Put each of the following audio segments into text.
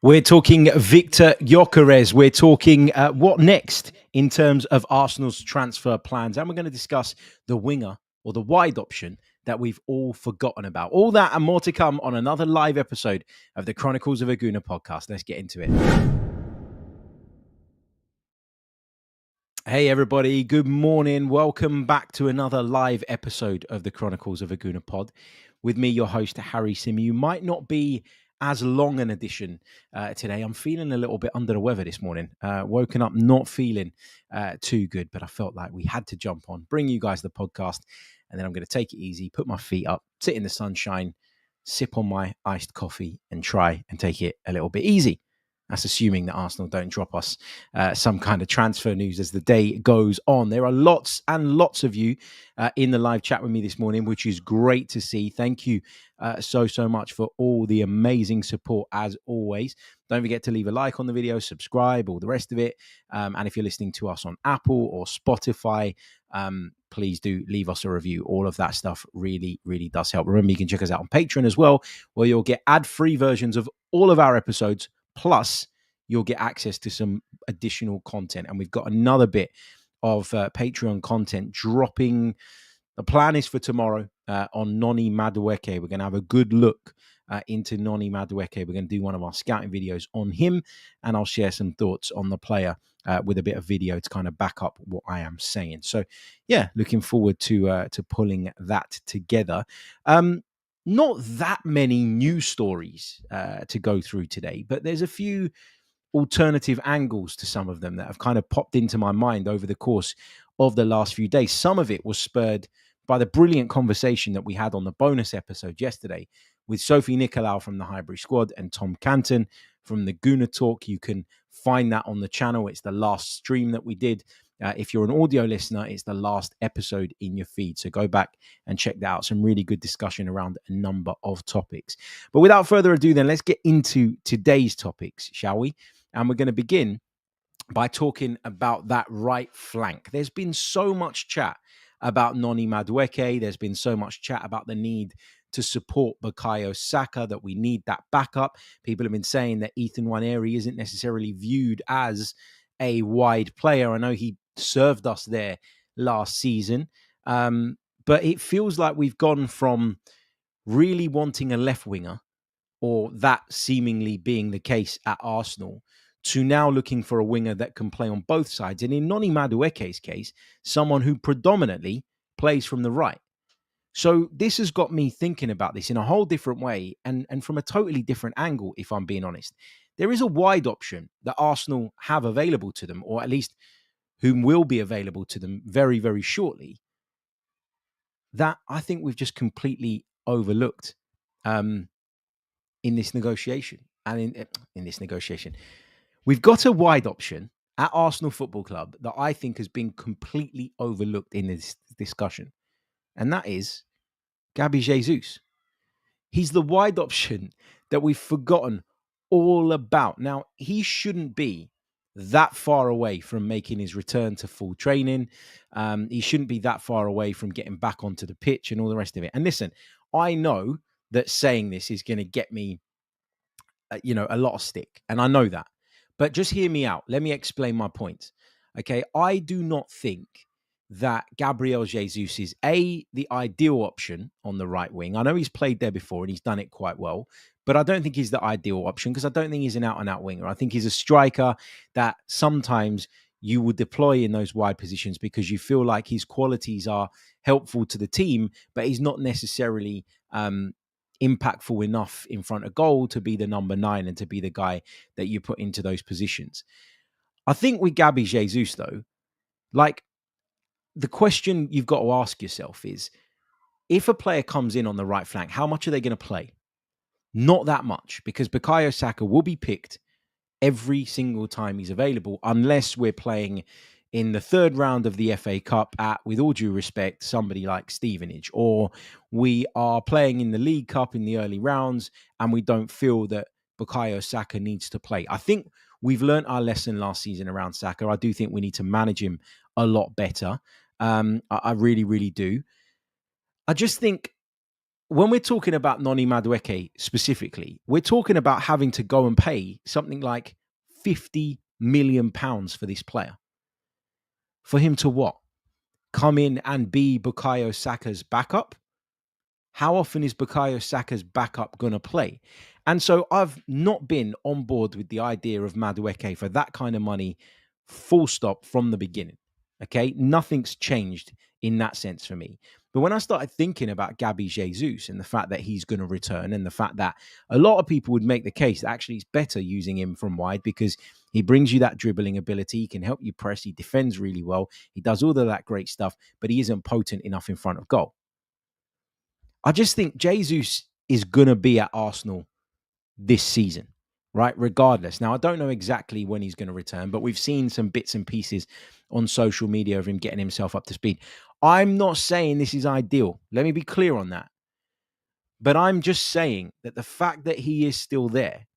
We're talking Viktor Gyökeres. We're talking what next in terms of Arsenal's transfer plans. And we're going to discuss the winger or the wide option that we've all forgotten about. All that and more to come on another live episode of the Chronicles of a Gooner podcast. Let's get into it. Hey, everybody. Good morning. Welcome back to another live episode of the Chronicles of a Gooner pod. With me, your host, Harry Symeou. Might not be as long an edition today. I'm feeling a little bit under the weather this morning. Woken up not feeling too good, but I felt like we had to jump on, bring you guys the podcast, and then I'm going to take it easy, put my feet up, sit in the sunshine, sip on my iced coffee, and try and take it a little bit easy. That's assuming that Arsenal don't drop us some kind of transfer news as the day goes on. There are lots and lots of you in the live chat with me this morning, which is great to see. Thank you so much for all the amazing support as always. Don't forget to leave a like on the video, subscribe, all the rest of it. And if you're listening to us on Apple or Spotify, please do leave us a review. All of that stuff really, really does help. Remember, you can check us out on Patreon as well, where you'll get ad-free versions of all of our episodes. Plus, you'll get access to some additional content. And we've got another bit of Patreon content dropping. The plan is for tomorrow on Noni Madueke. We're going to have a good look into Noni Madueke. We're going to do one of our scouting videos on him. And I'll share some thoughts on the player with a bit of video to kind of back up what I am saying. So, yeah, looking forward to pulling that together. Not that many news stories to go through today, but there's a few alternative angles to some of them that have kind of popped into my mind over the course of the last few days. Some of it was spurred by the brilliant conversation that we had on the bonus episode yesterday with Sophie Nicolau from the Highbury Squad and Tom Canton from the Gooner Talk. You can find that on the channel. It's the last stream that we did. If you're an audio listener, it's the last episode in your feed. So go back and check that out. Some really good discussion around a number of topics. But without further ado, then let's get into today's topics, shall we? And we're going to begin by talking about that right flank. There's been so much chat about Noni Madueke. There's been so much chat about the need to support Bukayo Saka, that we need that backup. People have been saying that Ethan Nwaneri isn't necessarily viewed as a wide player. I know he served us there last season, but it feels like we've gone from really wanting a left winger, or that seemingly being the case at Arsenal, to now looking for a winger that can play on both sides. And in Noni Madueke's case, someone who predominantly plays from the right. So this has got me thinking about this in a whole different way and from a totally different angle, if I'm being honest. There is a wide option that Arsenal have available to them, or at least whom will be available to them very, very shortly, that I think we've just completely overlooked in this negotiation. And in this negotiation, we've got a wide option at Arsenal Football Club that I think has been completely overlooked in this discussion. And that is Gabriel Jesus. He's the wide option that we've forgotten all about. Now, he shouldn't be that far away from making his return to full training. He shouldn't be that far away from getting back onto the pitch and all the rest of it. And listen, I know that saying this is going to get me, a lot of stick. And I know that. But just hear me out. Let me explain my point. Okay, I do not think that Gabriel Jesus is the ideal option on the right wing. I know he's played there before and he's done it quite well, but I don't think he's the ideal option because I don't think he's an out-and-out winger. I think he's a striker that sometimes you will deploy in those wide positions because you feel like his qualities are helpful to the team, but he's not necessarily impactful enough in front of goal to be the number 9 and to be the guy that you put into those positions. I think with Gabriel Jesus, though, like, the question you've got to ask yourself is, if a player comes in on the right flank, how much are they going to play? Not that much, because Bukayo Saka will be picked every single time he's available, unless we're playing in the third round of the FA Cup at, with all due respect, somebody like Stevenage, or we are playing in the League Cup in the early rounds and we don't feel that Bukayo Saka needs to play. I think we've learned our lesson last season around Saka. I do think we need to manage him a lot better. I really, really do. I just think when we're talking about Noni Madueke specifically, we're talking about having to go and pay something like £50 million for this player. For him to what? Come in and be Bukayo Saka's backup? How often is Bukayo Saka's backup going to play? And so I've not been on board with the idea of Madueke for that kind of money, full stop, from the beginning. Okay? Nothing's changed in that sense for me. But when I started thinking about Gabriel Jesus and the fact that he's going to return, and the fact that a lot of people would make the case that actually it's better using him from wide because he brings you that dribbling ability, he can help you press, he defends really well, he does all of that great stuff, but he isn't potent enough in front of goal. I just think Jesus is going to be at Arsenal this season, right? Regardless. Now, I don't know exactly when he's going to return, but we've seen some bits and pieces on social media of him getting himself up to speed. I'm not saying this is ideal. Let me be clear on that. But I'm just saying that the fact that he is still there,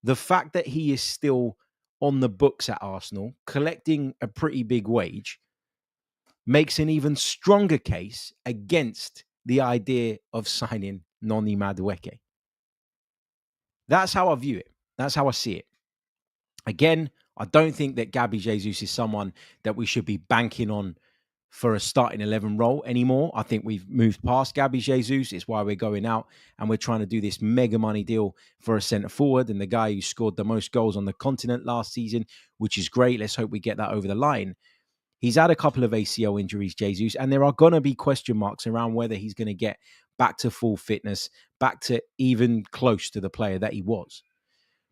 the fact that he is still on the books at Arsenal, collecting a pretty big wage, makes an even stronger case against the idea of signing Noni Madueke. That's how I view it. That's how I see it. Again, I don't think that Gabriel Jesus is someone that we should be banking on for a starting 11 role anymore. I think we've moved past Gabriel Jesus. It's why we're going out and we're trying to do this mega money deal for a centre forward and the guy who scored the most goals on the continent last season, which is great. Let's hope we get that over the line. He's had a couple of ACL injuries, Jesus, and there are going to be question marks around whether he's going to get back to full fitness, back to even close to the player that he was.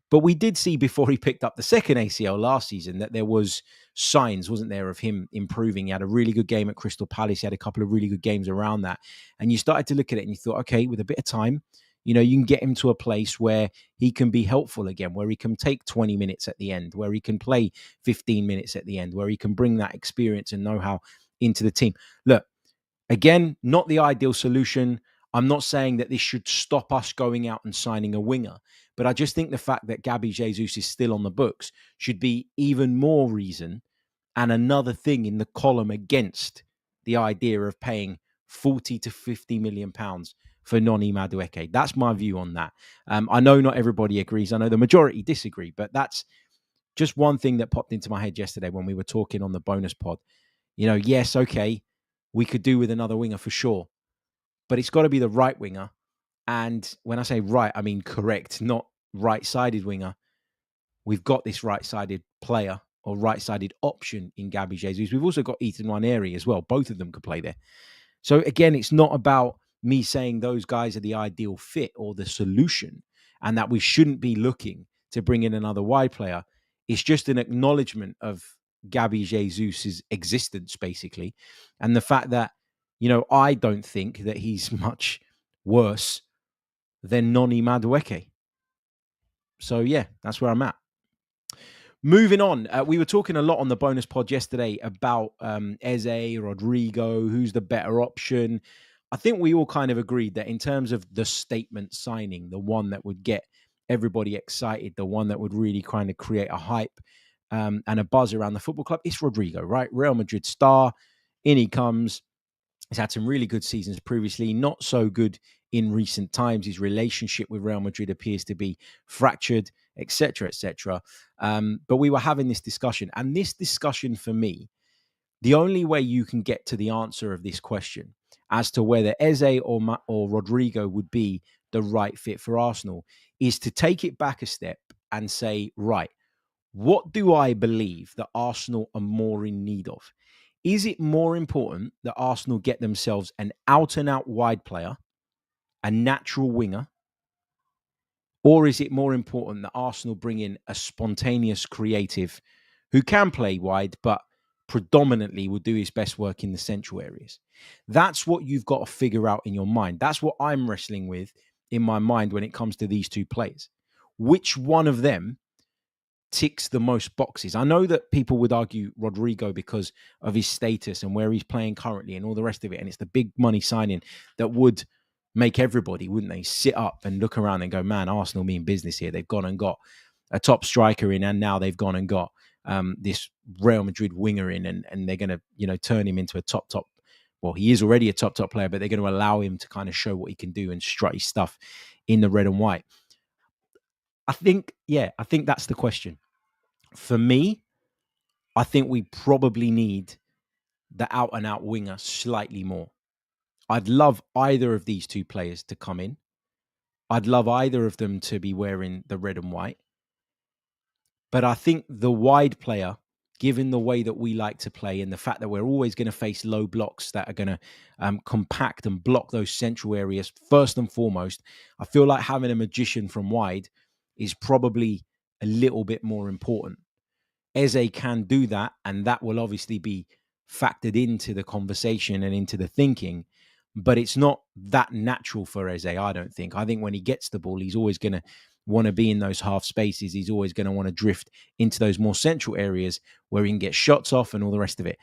But we did see before he picked up the second ACL last season that there was signs, wasn't there, of him improving. He had a really good game at Crystal Palace. He had a couple of really good games around that. And you started to look at it and you thought, okay, with a bit of time, you know, you can get him to a place where he can be helpful again, where he can take 20 minutes at the end, where he can play 15 minutes at the end, where he can bring that experience and know-how into the team. Look, again, not the ideal solution. I'm not saying that this should stop us going out and signing a winger, but I just think the fact that Gabriel Jesus is still on the books should be even more reason and another thing in the column against the idea of paying 40 to 50 million pounds for Noni Madueke. That's my view on that. I know not everybody agrees. I know the majority disagree, but that's just one thing that popped into my head yesterday when we were talking on the bonus pod. You know, yes, okay, we could do with another winger for sure, but it's got to be the right winger. And when I say right, I mean correct, not right-sided winger. We've got this right-sided player or right-sided option in Gabriel Jesus. We've also got Ethan Nwaneri as well. Both of them could play there. So again, it's not about me saying those guys are the ideal fit or the solution and that we shouldn't be looking to bring in another wide player. It's just an acknowledgement of Gabriel Jesus' existence, basically. And the fact that, you know, I don't think that he's much worse than Noni Madueke. So, yeah, that's where I'm at. Moving on, we were talking a lot on the bonus pod yesterday about Eze, Rodrygo, who's the better option. I think we all kind of agreed that in terms of the statement signing, the one that would get everybody excited, the one that would really kind of create a hype and a buzz around the football club, it's Rodrygo, right? Real Madrid star, in he comes. He's had some really good seasons previously, not so good in recent times. His relationship with Real Madrid appears to be fractured, etc., etc. But we were having this discussion, and this discussion for me, the only way you can get to the answer of this question as to whether Eze or Rodrygo would be the right fit for Arsenal is to take it back a step and say, right, what do I believe that Arsenal are more in need of? Is it more important that Arsenal get themselves an out-and-out wide player, a natural winger, or is it more important that Arsenal bring in a spontaneous creative who can play wide, but predominantly will do his best work in the central areas? That's what you've got to figure out in your mind. That's what I'm wrestling with in my mind when it comes to these two players. Which one of them ticks the most boxes? I know that people would argue Rodrygo because of his status and where he's playing currently and all the rest of it. And it's the big money signing that would make everybody, wouldn't they, sit up and look around and go, man, Arsenal mean business here. They've gone and got a top striker in, and now they've gone and got this Real Madrid winger in, and they're going to, you know, turn him into a top well, he is already a top player, but they're going to allow him to kind of show what he can do and strut his stuff in the red and white. I think that's the question. For me, I think we probably need the out-and-out winger slightly more. I'd love either of these two players to come in. I'd love either of them to be wearing the red and white. But I think the wide player, given the way that we like to play and the fact that we're always going to face low blocks that are going to compact and block those central areas, first and foremost, I feel like having a magician from wide is probably a little bit more important. Eze can do that, and that will obviously be factored into the conversation and into the thinking, but it's not that natural for Eze, I don't think. I think when he gets the ball, he's always going to want to be in those half spaces. He's always going to want to drift into those more central areas where he can get shots off and all the rest of it.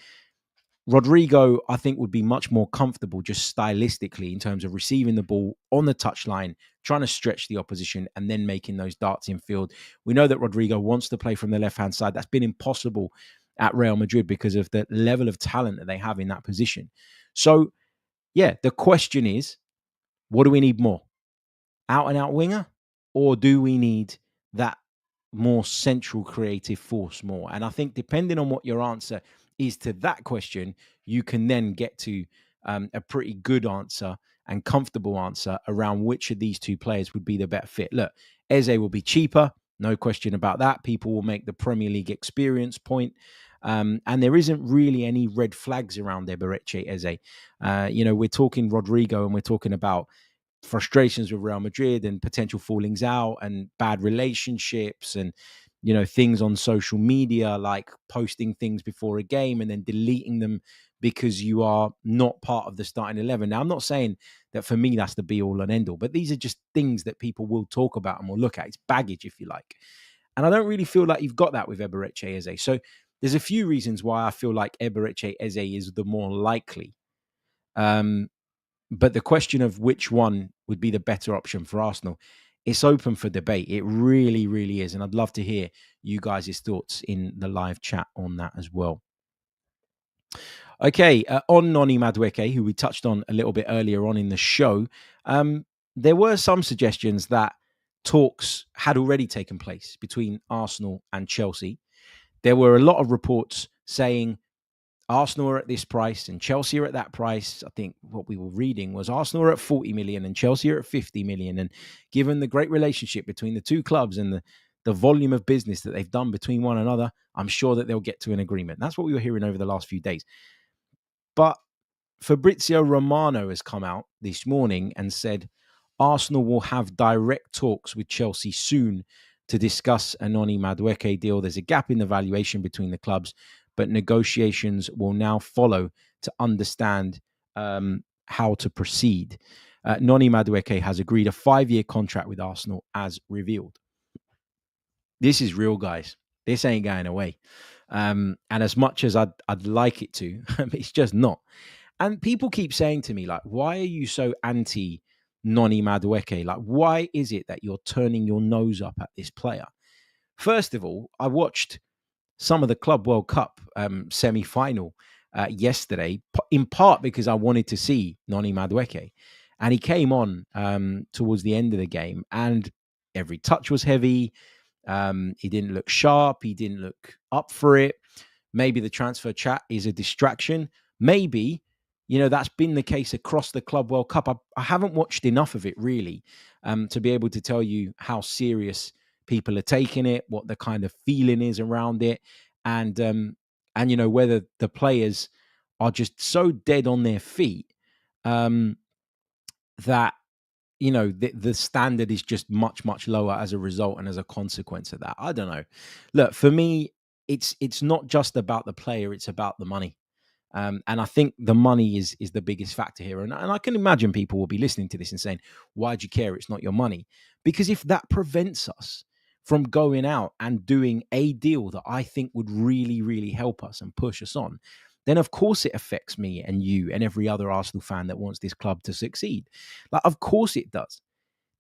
Rodrygo, I think, would be much more comfortable just stylistically in terms of receiving the ball on the touchline, trying to stretch the opposition and then making those darts in field. We know that Rodrygo wants to play from the left-hand side. That's been impossible at Real Madrid because of the level of talent that they have in that position. So, yeah, the question is, what do we need more? Out-and-out winger? Or do we need that more central creative force more? And I think depending on what your answer is to that question, you can then get to a pretty good answer and comfortable answer around which of these two players would be the better fit. Look, Eze will be cheaper, no question about that. People will make the Premier League experience point. And there isn't really any red flags around Eberechi Eze. We're talking Rodrygo and we're talking about frustrations with Real Madrid and potential fallings out and bad relationships and, things on social media, like posting things before a game and then deleting them because you are not part of the starting 11. Now, I'm not saying that for me, that's the be all and end all, but these are just things that people will talk about and will look at. It's baggage, if you like. And I don't really feel like you've got that with Eberechi Eze. So there's a few reasons why I feel like Eberechi Eze is the more likely. But the question of which one would be the better option for Arsenal, it's open for debate. It really, really is. And I'd love to hear you guys' thoughts in the live chat on that as well. Okay, on Noni Madueke, who we touched on a little bit earlier on in the show, there were some suggestions that talks had already taken place between Arsenal and Chelsea. There were a lot of reports saying Arsenal are at this price and Chelsea are at that price. I think what we were reading was Arsenal are at 40 million and Chelsea are at 50 million. And given the great relationship between the two clubs and the volume of business that they've done between one another, I'm sure that they'll get to an agreement. That's what we were hearing over the last few days. But Fabrizio Romano has come out this morning and said Arsenal will have direct talks with Chelsea soon to discuss a Noni Madueke deal. There's a gap in the valuation between the clubs, but negotiations will now follow to understand how to proceed. Noni Madueke has agreed a 5-year contract with Arsenal as revealed. This is real, guys. This ain't going away. And as much as I'd like it to, it's just not. And people keep saying to me, like, why are you so anti Noni Madueke? Like, why is it that you're turning your nose up at this player? First of all, I watched some of the Club World Cup semi-final yesterday, in part because I wanted to see Noni Madueke. And he came on towards the end of the game and every touch was heavy. He didn't look sharp. He didn't look up for it. Maybe the transfer chat is a distraction. Maybe, that's been the case across the Club World Cup. I haven't watched enough of it really to be able to tell you how serious people are taking it, what the kind of feeling is around it, and whether the players are just so dead on their feet that the standard is just much, much lower as a result and as a consequence of that. I don't know. Look, for me, it's not just about the player, it's about the money. And I think the money is the biggest factor here. And I can imagine people will be listening to this and saying, why do you care? It's not your money. Because if that prevents us from going out and doing a deal that I think would really, really help us and push us on, then of course it affects me and you and every other Arsenal fan that wants this club to succeed. Like, of course it does.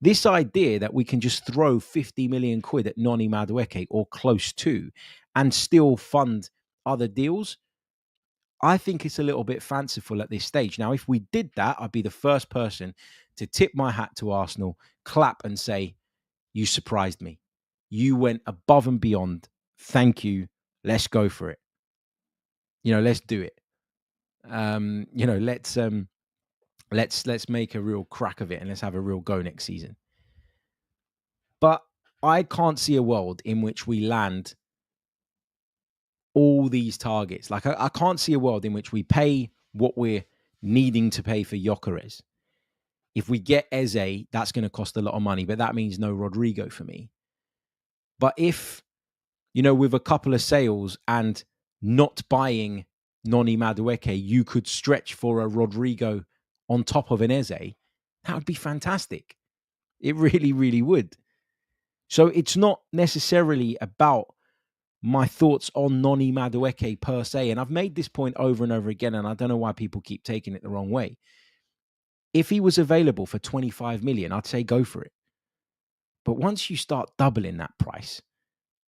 This idea that we can just throw 50 million quid at Noni Madueke or close to and still fund other deals, I think it's a little bit fanciful at this stage. Now, if we did that, I'd be the first person to tip my hat to Arsenal, clap and say, you surprised me. You went above and beyond. Thank you. Let's go for it. Let's do it. Let's make a real crack of it and let's have a real go next season. But I can't see a world in which we land all these targets. Like I can't see a world in which we pay what we're needing to pay for Gyökeres. If we get Eze, that's going to cost a lot of money, but that means no Rodrygo for me. But if, with a couple of sales and not buying Noni Madueke, you could stretch for a Rodrygo on top of an Eze, that would be fantastic. It really, really would. So it's not necessarily about my thoughts on Noni Madueke per se. And I've made this point over and over again, and I don't know why people keep taking it the wrong way. If he was available for 25 million, I'd say go for it. But once you start doubling that price,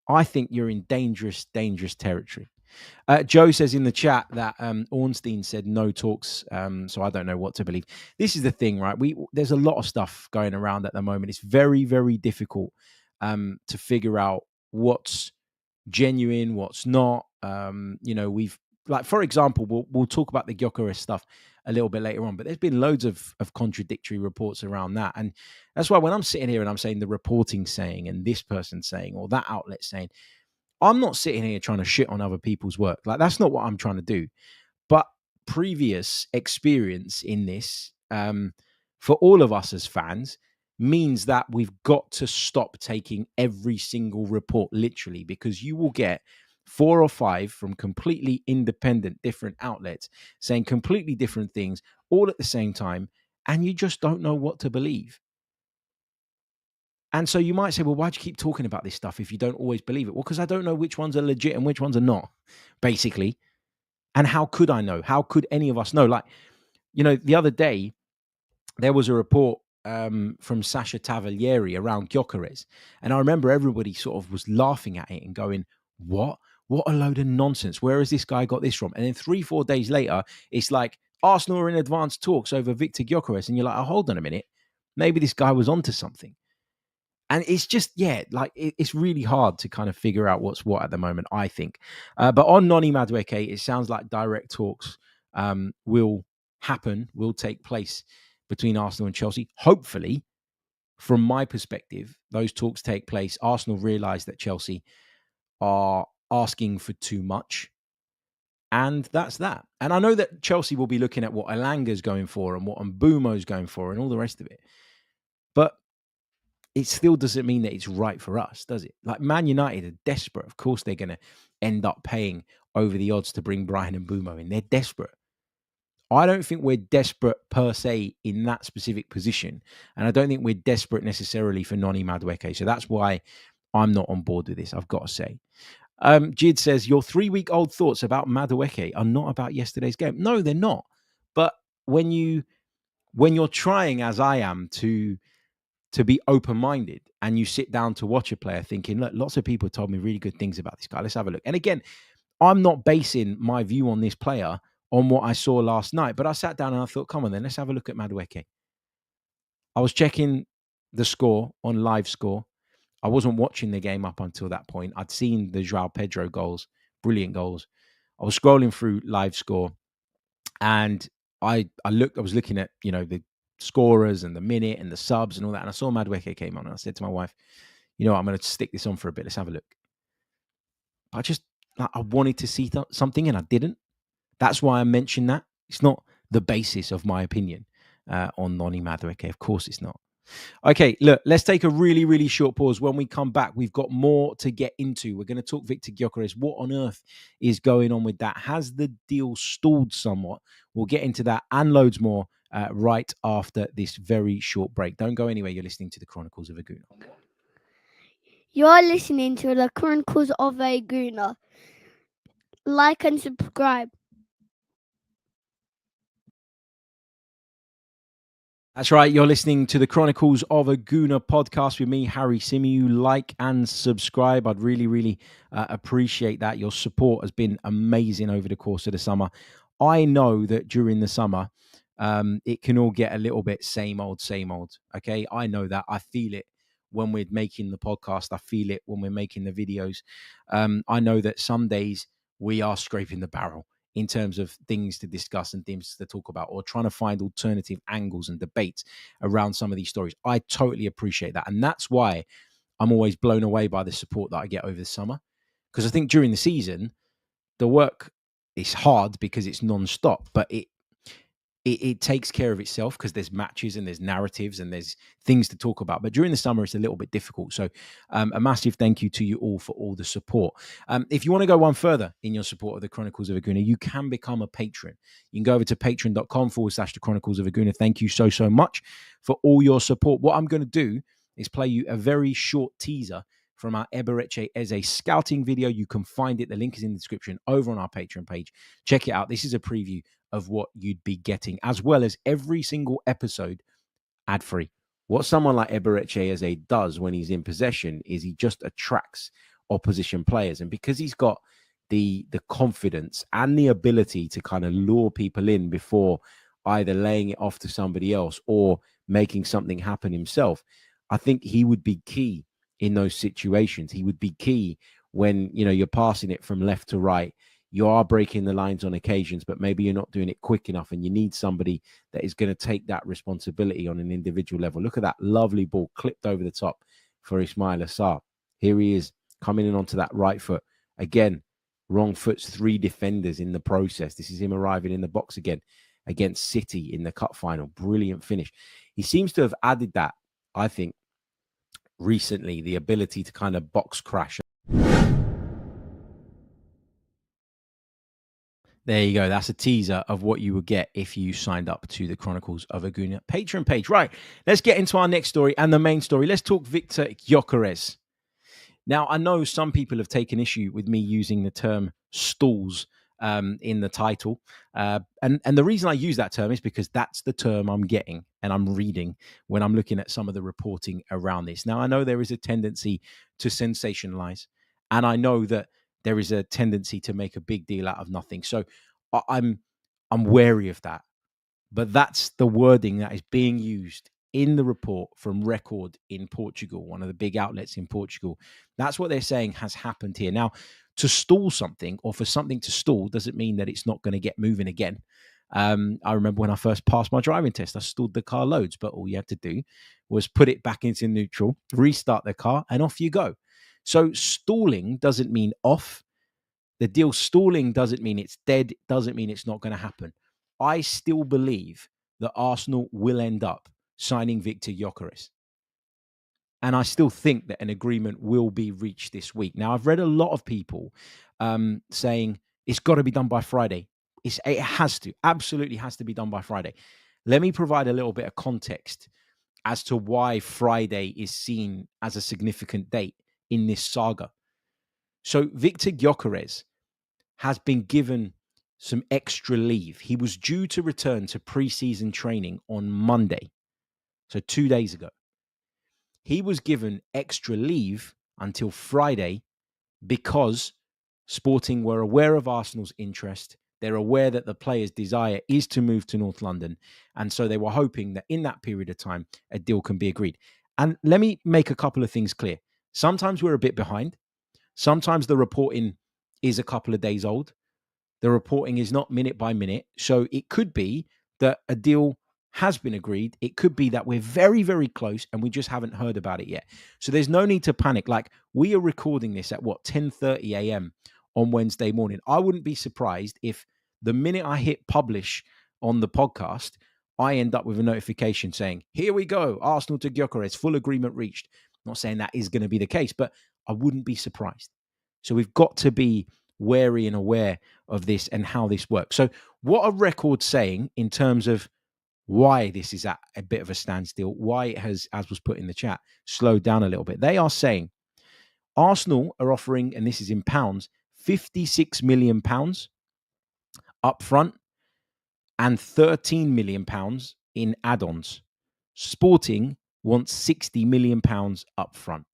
I think you're in dangerous, dangerous territory. Joe says in the chat that Ornstein said no talks, so I don't know what to believe. This is the thing, right? There's a lot of stuff going around at the moment. It's very, very difficult to figure out what's genuine, what's not. We've, like, for example, we'll talk about the Gyökeres stuff a little bit later on, but there's been loads of contradictory reports around that. And that's why when I'm sitting here and I'm saying the reporting saying and this person saying or that outlet saying, I'm not sitting here trying to shit on other people's work. Like, that's not what I'm trying to do. But previous experience in this, for all of us as fans, means that we've got to stop taking every single report literally, because you will get 4 or 5 from completely independent, different outlets saying completely different things all at the same time, and you just don't know what to believe. And so you might say, well, why'd you keep talking about this stuff if you don't always believe it? Well, because I don't know which ones are legit and which ones are not, basically. And how could I know? How could any of us know? Like, the other day, there was a report from Sasha Tavalieri around Gyökeres. And I remember everybody sort of was laughing at it and going, what? What a load of nonsense. Where has this guy got this from? And then 3-4 days later, it's like, Arsenal are in advanced talks over Viktor Gyökeres. And you're like, oh, hold on a minute. Maybe this guy was onto something. And it's just, it's really hard to kind of figure out what's what at the moment, I think. But on Noni Madueke, it sounds like direct talks will take place between Arsenal and Chelsea. Hopefully, from my perspective, those talks take place. Arsenal realise that Chelsea are asking for too much. And that's that. And I know that Chelsea will be looking at what Elanga's going for and what Mbeumo's going for and all the rest of it. But it still doesn't mean that it's right for us, does it? Like, Man United are desperate. Of course, they're going to end up paying over the odds to bring Bryan Mbeumo in. They're desperate. I don't think we're desperate per se in that specific position. And I don't think we're desperate necessarily for Noni Madueke. So that's why I'm not on board with this, I've got to say. Jid says, your 3-week-old thoughts about Madueke are not about yesterday's game. No, they're not. But when you're trying, as I am, to be open-minded and you sit down to watch a player thinking, look, lots of people told me really good things about this guy. Let's have a look. And again, I'm not basing my view on this player on what I saw last night, but I sat down and I thought, come on then, let's have a look at Madueke. I was checking the score on live score. I wasn't watching the game up until that point. I'd seen the João Pedro goals, brilliant goals. I was scrolling through live score and I was looking at, the scorers and the minute and the subs and all that. And I saw Madueke came on and I said to my wife, I'm going to stick this on for a bit. Let's have a look. I wanted to see something and I didn't. That's why I mentioned that. It's not the basis of my opinion on Noni Madueke. Of course it's not. Okay, look, let's take a really, really short pause. When we come back, we've got more to get into. We're going to talk Viktor Gyökeres. What on earth is going on with that? Has the deal stalled somewhat? We'll get into that and loads more right after this very short break. Don't go anywhere. You're listening to the Chronicles of a Gooner. You're listening to the Chronicles of a Gooner. Like and subscribe. That's right. You're listening to the Chronicles of a Gooner podcast with me, Harry Symeou. Like and subscribe. I'd really, really appreciate that. Your support has been amazing over the course of the summer. I know that during the summer, it can all get a little bit same old, same old. Okay. I know that. I feel it when we're making the podcast. I feel it when we're making the videos. I know that some days we are scraping the barrel in terms of things to discuss and things to talk about, or trying to find alternative angles and debates around some of these stories. I totally appreciate that. And that's why I'm always blown away by the support that I get over the summer. Because I think during the season, the work is hard because it's non-stop, but it takes care of itself because there's matches and there's narratives and there's things to talk about. But during the summer, it's a little bit difficult. So a massive thank you to you all for all the support. If you want to go one further in your support of the Chronicles of a Gooner, you can become a patron. You can go over to patreon.com/the Chronicles of a Gooner. Thank you so, so much for all your support. What I'm going to do is play you a very short teaser from our Eberechi Eze scouting video. You can find it. The link is in the description over on our Patreon page. Check it out. This is a preview of what you'd be getting, as well as every single episode ad-free. What someone like Eberechi Eze does when he's in possession is he just attracts opposition players. And because he's got the confidence and the ability to kind of lure people in before either laying it off to somebody else or making something happen himself, I think he would be key in those situations. He would be key when, you're passing it from left to right. You are breaking the lines on occasions, but maybe you're not doing it quick enough, and you need somebody that is going to take that responsibility on an individual level. Look at that lovely ball clipped over the top for Ismail Assar. Here he is coming in onto that right foot. Again, wrong foot's 3 defenders in the process. This is him arriving in the box again against City in the cup final. Brilliant finish. He seems to have added that, I think, recently, the ability to kind of box crash. There you go. That's a teaser of what you would get if you signed up to the Chronicles of a Gooner Patreon page. Right, let's get into our next story and the main story. Let's talk Viktor Gyökeres. Now, I know some people have taken issue with me using the term stalls in the title. And the reason I use that term is because that's the term I'm getting and I'm reading when I'm looking at some of the reporting around this. Now, I know there is a tendency to sensationalize, and I know that there is a tendency to make a big deal out of nothing. So I'm wary of that. But that's the wording that is being used in the report from Record in Portugal, one of the big outlets in Portugal. That's what they're saying has happened here. Now, to stall something, or for something to stall, doesn't mean that it's not going to get moving again. I remember when I first passed my driving test, I stalled the car loads, but all you had to do was put it back into neutral, restart the car, and off you go. So stalling doesn't mean off. The deal stalling doesn't mean it's dead, doesn't mean it's not going to happen. I still believe that Arsenal will end up signing Viktor Gyökeres. And I still think that an agreement will be reached this week. Now, I've read a lot of people saying it's got to be done by Friday. It has to, absolutely has to be done by Friday. Let me provide a little bit of context as to why Friday is seen as a significant date in this saga. So Viktor Gyökeres has been given some extra leave. He was due to return to pre-season training on Monday, so 2 days ago. He was given extra leave until Friday because Sporting were aware of Arsenal's interest. They're aware that the player's desire is to move to North London. And so they were hoping that in that period of time, a deal can be agreed. And let me make a couple of things clear. Sometimes we're a bit behind. Sometimes the reporting is a couple of days old. The reporting is not minute by minute. So it could be that a deal has been agreed. It could be that we're very, very close and we just haven't heard about it yet. So there's no need to panic. Like, we are recording this at 10:30 a.m. on Wednesday morning. I wouldn't be surprised if the minute I hit publish on the podcast, I end up with a notification saying, here we go, Arsenal to Gyökeres, full agreement reached. I'm not saying that is going to be the case, but I wouldn't be surprised. So we've got to be wary and aware of this and how this works. So what are Records saying in terms of why this is at a bit of a standstill, why it has, as was put in the chat, slowed down a little bit? They are saying Arsenal are offering, and this is in pounds, £56 million up front and £13 million in add-ons. Sporting wants £60 million up front.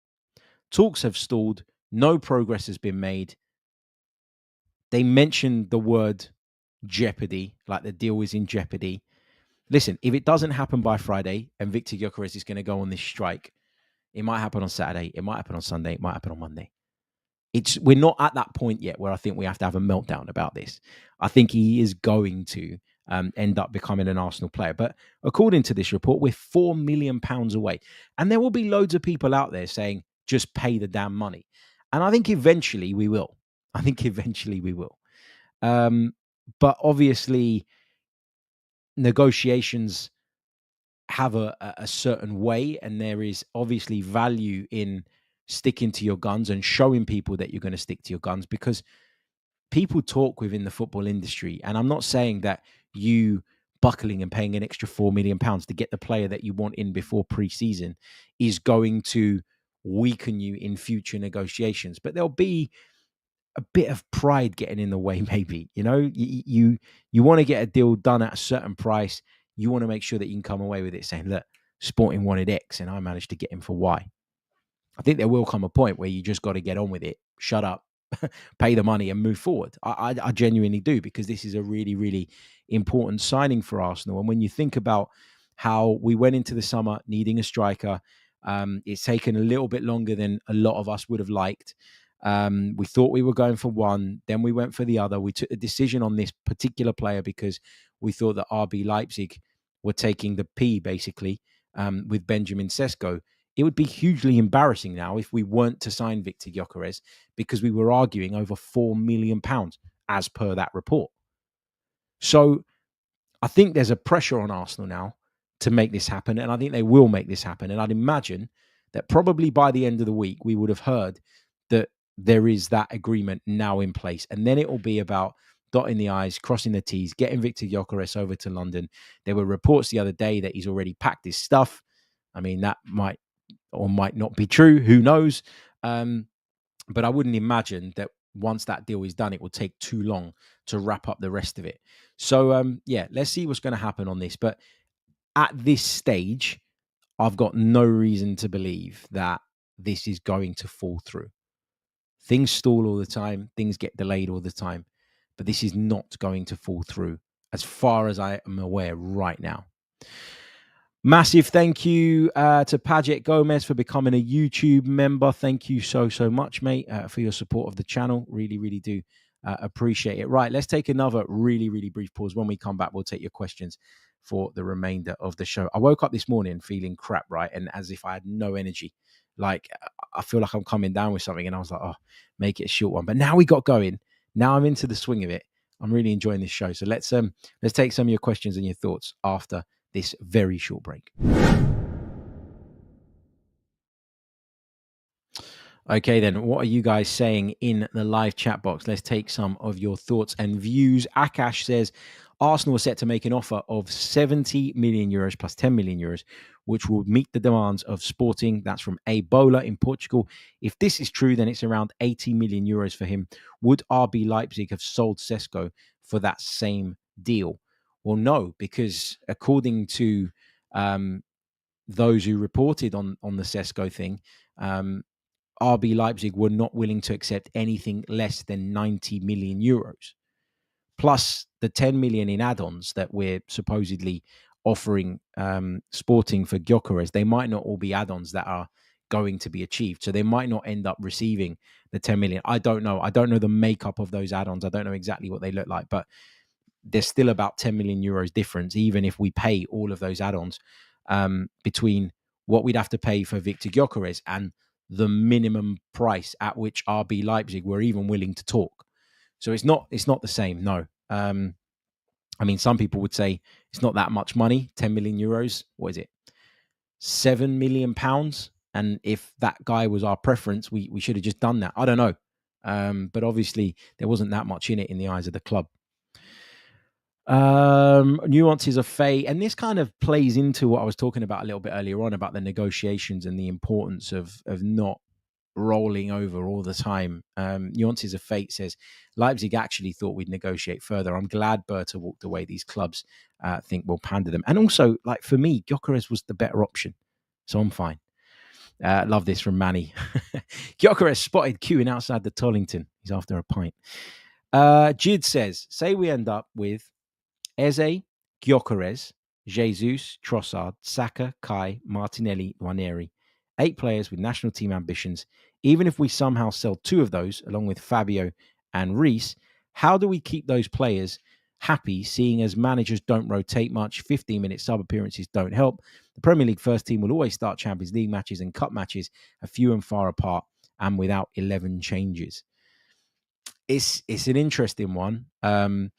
Talks have stalled. No progress has been made. They mentioned the word jeopardy, like the deal is in jeopardy. Listen, if it doesn't happen by Friday and Viktor Gyökeres is going to go on this strike, it might happen on Saturday, it might happen on Sunday, it might happen on Monday. We're not at that point yet where I think we have to have a meltdown about this. I think he is going to end up becoming an Arsenal player. But according to this report, we're £4 million away. And there will be loads of people out there saying, just pay the damn money. And I think eventually we will. But obviously, negotiations have a certain way, and there is obviously value in sticking to your guns and showing people that you're going to stick to your guns, because people talk within the football industry. And I'm not saying that you buckling and paying an extra £4 million to get the player that you want in before pre-season is going to weaken you in future negotiations, but there'll be a bit of pride getting in the way. Maybe, you want to get a deal done at a certain price. You want to make sure that you can come away with it saying, look, Sporting wanted X and I managed to get him for Y. I think there will come a point where you just got to get on with it, shut up, pay the money and move forward. I genuinely do, because this is a really, really important signing for Arsenal. And when you think about how we went into the summer needing a striker, it's taken a little bit longer than a lot of us would have liked. We thought we were going for one, then we went for the other. We took a decision on this particular player because we thought that RB Leipzig were taking the P, basically, with Benjamin Sesko. It would be hugely embarrassing now if we weren't to sign Viktor Gyökeres, because we were arguing over £4 million as per that report. So I think there's a pressure on Arsenal now to make this happen, and I think they will make this happen. And I'd imagine that probably by the end of the week, we would have heard that there is that agreement now in place. And then it will be about dotting the I's, crossing the T's, getting Viktor Gyökeres over to London. There were reports the other day that he's already packed his stuff. I mean, that might or might not be true. Who knows? But I wouldn't imagine that once that deal is done, it will take too long to wrap up the rest of it. So, let's see what's going to happen on this. But at this stage, I've got no reason to believe that this is going to fall through. Things stall all the time. Things get delayed all the time. But this is not going to fall through as far as I am aware right now. Massive thank you to Paget Gomez for becoming a YouTube member. Thank you so much, mate, for your support of the channel. Really, really do appreciate it. Right, let's take another really, really brief pause. When we come back, we'll take your questions for the remainder of the show. I woke up this morning feeling crap, right? And as if I had no energy. Like, I feel like I'm coming down with something. And I was like, oh, make it a short one. But now we got going. Now I'm into the swing of it. I'm really enjoying this show. So let's take some of your questions and your thoughts after this very short break. Okay, then, what are you guys saying in the live chat box? Let's take some of your thoughts and views. Akash says, Arsenal are set to make an offer of €70 million plus €10 million, which will meet the demands of Sporting. That's from Ebola in Portugal. If this is true, then it's around €80 million for him. Would RB Leipzig have sold Sesko for that same deal? Well, no, because according to those who reported on the Sesko thing, RB Leipzig were not willing to accept anything less than €90 million, plus the 10 million in add-ons that we're supposedly offering Sporting for Gyökeres. They might not all be add-ons that are going to be achieved, so they might not end up receiving the 10 million. I don't know the makeup of those add-ons. I don't know exactly what they look like, but there's still about 10 million euros difference, even if we pay all of those add-ons, between what we'd have to pay for Viktor Gyökeres and the minimum price at which RB Leipzig were even willing to talk. So it's not the same. No. I mean, some people would say it's not that much money, 10 million euros. What is it? £7 million. And if that guy was our preference, we should have just done that. I don't know. But obviously there wasn't that much in it in the eyes of the club. Nuances of fate, and this kind of plays into what I was talking about a little bit earlier on about the negotiations and the importance of not rolling over all the time. Nuances of fate says Leipzig actually thought we'd negotiate further. I'm glad Berta walked away. These clubs think we'll pander them, and also, like, for me, Gyökeres was the better option, so I'm fine. Love this from Manny. Gyökeres spotted queuing outside the Tollington. He's after a pint. Jid says, say we end up with Eze, Gyökeres, Jesus, Trossard, Saka, Kai, Martinelli, Nwaneri. 8 players with national team ambitions. Even if we somehow sell 2 of those, along with Fabio and Reece, how do we keep those players happy, seeing as managers don't rotate much, 15-minute sub appearances don't help? The Premier League first team will always start Champions League matches and cup matches a few and far apart and without 11 changes. It's an interesting one. And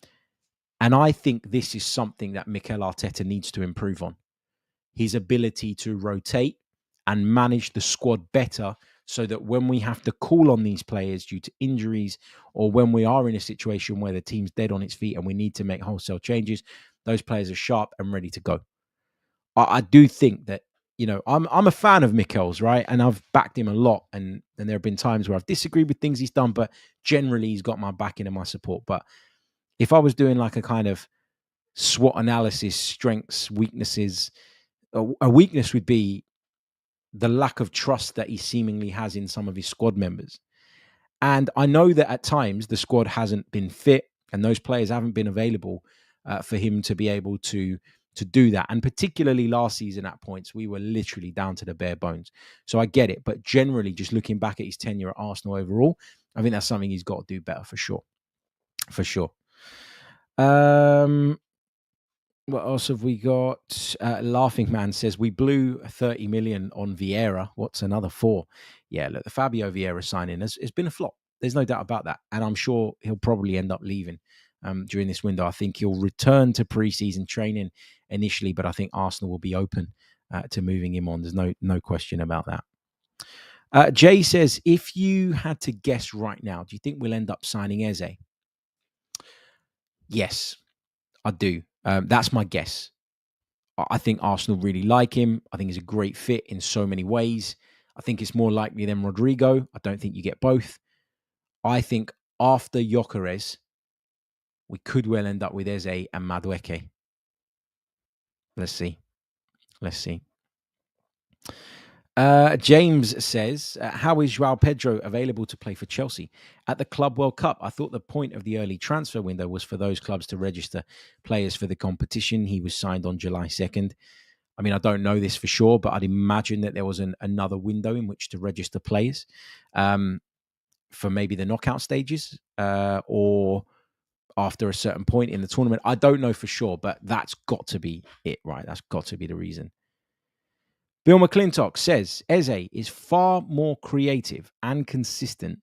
I think this is something that Mikel Arteta needs to improve on. His ability to rotate and manage the squad better so that when we have to call on these players due to injuries or when we are in a situation where the team's dead on its feet and we need to make wholesale changes, those players are sharp and ready to go. I do think that, I'm a fan of Mikel's, right? And I've backed him a lot. And there have been times where I've disagreed with things he's done, but generally he's got my backing and my support. But if I was doing like a kind of SWOT analysis, strengths, weaknesses, a weakness would be the lack of trust that he seemingly has in some of his squad members. And I know that at times the squad hasn't been fit and those players haven't been available for him to be able to do that. And particularly last season at points, we were literally down to the bare bones. So I get it. But generally, just looking back at his tenure at Arsenal overall, I think that's something he's got to do better for sure. For sure. What else have we got? Laughing Man says, we blew 30 million on Vieira. What's another 4? Yeah, look, the Fabio Vieira signing has been a flop. There's no doubt about that. And I'm sure he'll probably end up leaving during this window. I think he'll return to pre-season training initially, but I think Arsenal will be open to moving him on. There's no question about that. Jay says, if you had to guess right now, do you think we'll end up signing Eze? Yes, I do. That's my guess. I think Arsenal really like him. I think he's a great fit in so many ways. I think it's more likely than Rodrygo. I don't think you get both. I think after Gyökeres, we could well end up with Eze and Madueke. Let's see. James says, how is João Pedro available to play for Chelsea? At the Club World Cup, I thought the point of the early transfer window was for those clubs to register players for the competition. He was signed on July 2nd. I mean, I don't know this for sure, but I'd imagine that there was another window in which to register players for maybe the knockout stages or after a certain point in the tournament. I don't know for sure, but that's got to be it, right? That's got to be the reason. Bill McClintock says, Eze is far more creative and consistent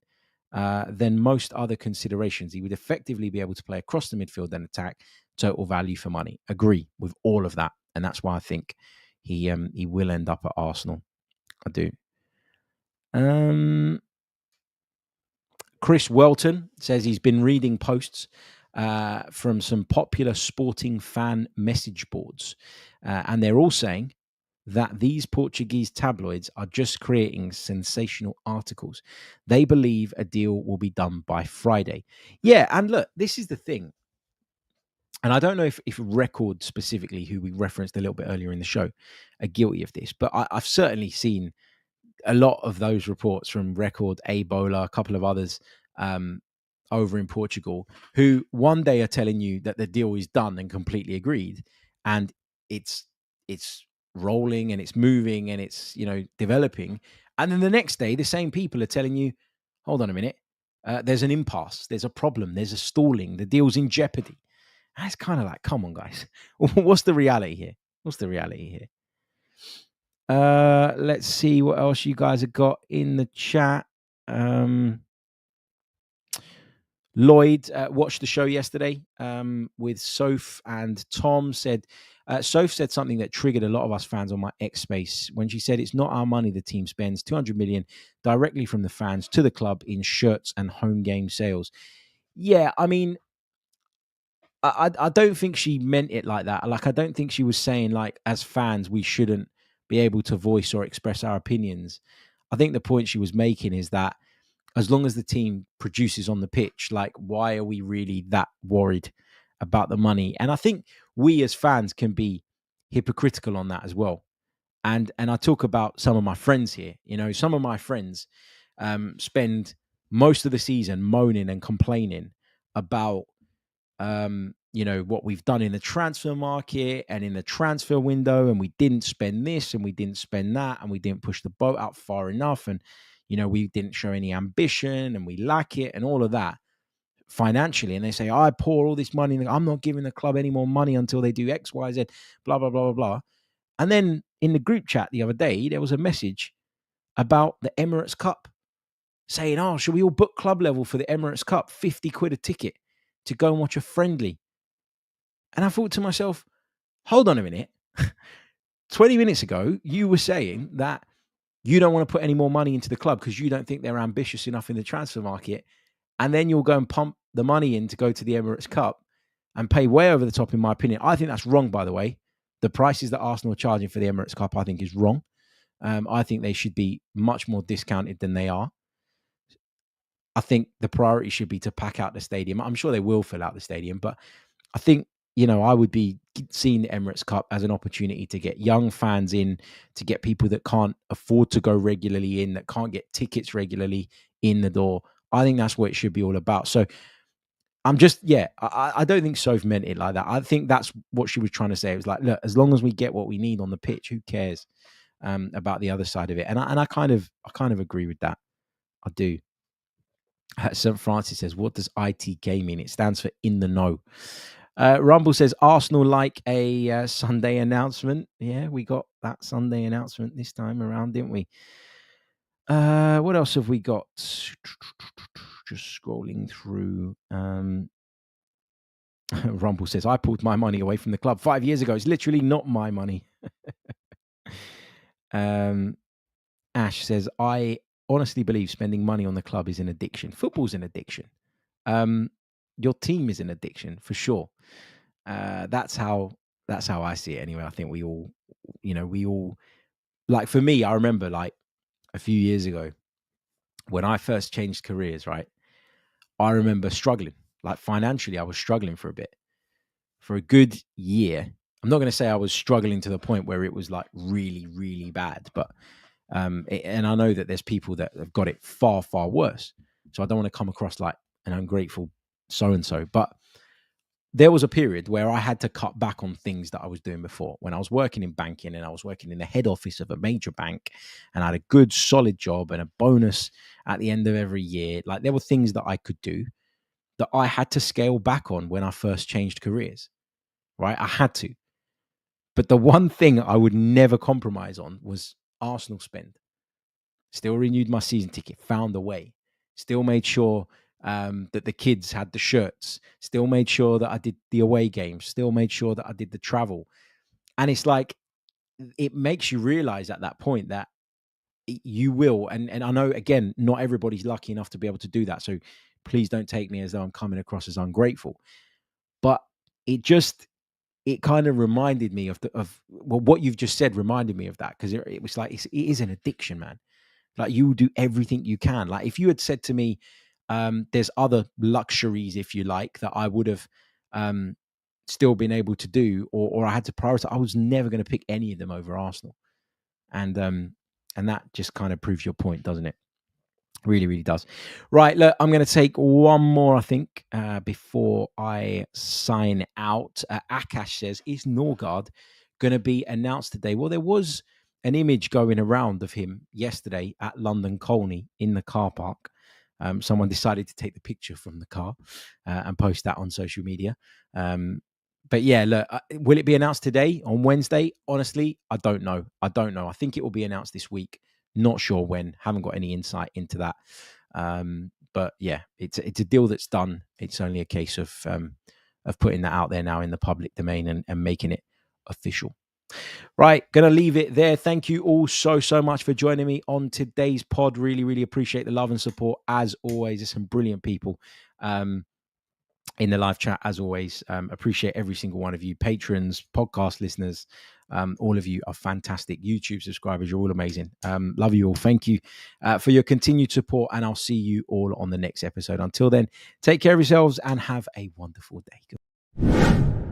than most other considerations. He would effectively be able to play across the midfield and attack, total value for money. Agree with all of that. And that's why I think he will end up at Arsenal. I do. Chris Welton says he's been reading posts from some popular sporting fan message boards. And they're all saying that these Portuguese tabloids are just creating sensational articles. They believe a deal will be done by Friday. Yeah, and look, this is the thing. And I don't know if Record specifically, who we referenced a little bit earlier in the show, are guilty of this, but I've certainly seen a lot of those reports from Record, Ebola, a couple of others over in Portugal, who one day are telling you that the deal is done and completely agreed, and it's rolling and it's moving and it's developing, and then the next day the same people are telling you, hold on a minute, there's an impasse, there's a problem, there's a stalling, the deal's in jeopardy. That's kind of like, come on, guys. What's the reality here? Let's see what else you guys have got in the chat. Lloyd watched the show yesterday with Soph and Tom. Soph said something that triggered a lot of us fans on my X space when she said it's not our money the team spends, 200 million directly from the fans to the club in shirts and home game sales. Yeah, I mean, I don't think she meant it like that. Like, I don't think she was saying, like, as fans, we shouldn't be able to voice or express our opinions. I think the point she was making is that as long as the team produces on the pitch, like, why are we really that worried about the money? And I think we as fans can be hypocritical on that as well. And I talk about some of my friends here. Some of my friends spend most of the season moaning and complaining about what we've done in the transfer market and in the transfer window, and we didn't spend this and we didn't spend that, and we didn't push the boat out far enough, and we didn't show any ambition, and we lack it, and all of that financially. And they say, I pour all this money, I'm not giving the club any more money until they do X, Y, Z, blah, blah, blah, blah, blah. And then in the group chat the other day, there was a message about the Emirates Cup saying, oh, should we all book club level for the Emirates Cup? 50 quid a ticket to go and watch a friendly. And I thought to myself, hold on a minute. 20 minutes ago, you were saying that you don't want to put any more money into the club because you don't think they're ambitious enough in the transfer market. And then you'll go and pump the money in to go to the Emirates Cup and pay way over the top, in my opinion. I think that's wrong, by the way. The prices that Arsenal are charging for the Emirates Cup, I think, is wrong. I think they should be much more discounted than they are. I think the priority should be to pack out the stadium. I'm sure they will fill out the stadium, but I think, I would be seeing the Emirates Cup as an opportunity to get young fans in, to get people that can't afford to go regularly in, that can't get tickets regularly in the door. I think that's what it should be all about. So I'm just, I don't think Soph meant it like that. I think that's what she was trying to say. It was like, look, as long as we get what we need on the pitch, who cares about the other side of it? And I kind of agree with that. I do. St. Francis says, what does ITK mean? It stands for in the know. Rumble says, Arsenal like a Sunday announcement. Yeah, we got that Sunday announcement this time around, didn't we? What else have we got? Just scrolling through. Rumble says, I pulled my money away from the club 5 years ago. It's literally not my money. Ash says, I honestly believe spending money on the club is an addiction. Football's an addiction. Your team is an addiction for sure. That's how I see it anyway. I think we all, like, for me, I remember like a few years ago when I first changed careers, right? I remember struggling, like financially, I was struggling for a bit, for a good year. I'm not going to say I was struggling to the point where it was like really, really bad, but and I know that there's people that have got it far, far worse. So I don't want to come across like an ungrateful so-and-so, but there was a period where I had to cut back on things that I was doing before. When I was working in banking and I was working in the head office of a major bank and I had a good, solid job and a bonus at the end of every year, like there were things that I could do that I had to scale back on when I first changed careers, right? I had to. But the one thing I would never compromise on was Arsenal spend. Still renewed my season ticket, found a way, still made sure that the kids had the shirts, still made sure that I did the away games, still made sure that I did the travel. And it's like, it makes you realize at that point that you will. And I know, again, not everybody's lucky enough to be able to do that. So please don't take me as though I'm coming across as ungrateful. But it kind of reminded me of what you've just said reminded me of that. Because it was like, it is an addiction, man. Like, you do everything you can. Like, if you had said to me, there's other luxuries, if you like, that I would have still been able to do, or I had to prioritize, I was never going to pick any of them over Arsenal. And that just kind of proves your point, doesn't it? Really, really does. Right, look, I'm going to take one more, I think, before I sign out. Akash says, is Norgard going to be announced today? Well, there was an image going around of him yesterday at London Colney in the car park. Someone decided to take the picture from the car and post that on social media. But yeah, look, will it be announced today on Wednesday? Honestly, I don't know. I think it will be announced this week. Not sure when. Haven't got any insight into that. But yeah, it's a deal that's done. It's only a case of putting that out there now in the public domain and making it official. Right, going to leave it there. Thank you all so much for joining me on today's pod. Really, really appreciate the love and support. As always, there's some brilliant people in the live chat, as always. Appreciate every single one of you, patrons, podcast listeners. All of you are fantastic. YouTube subscribers, you're all amazing. Love you all. Thank you for your continued support, and I'll see you all on the next episode. Until then, take care of yourselves and have a wonderful day.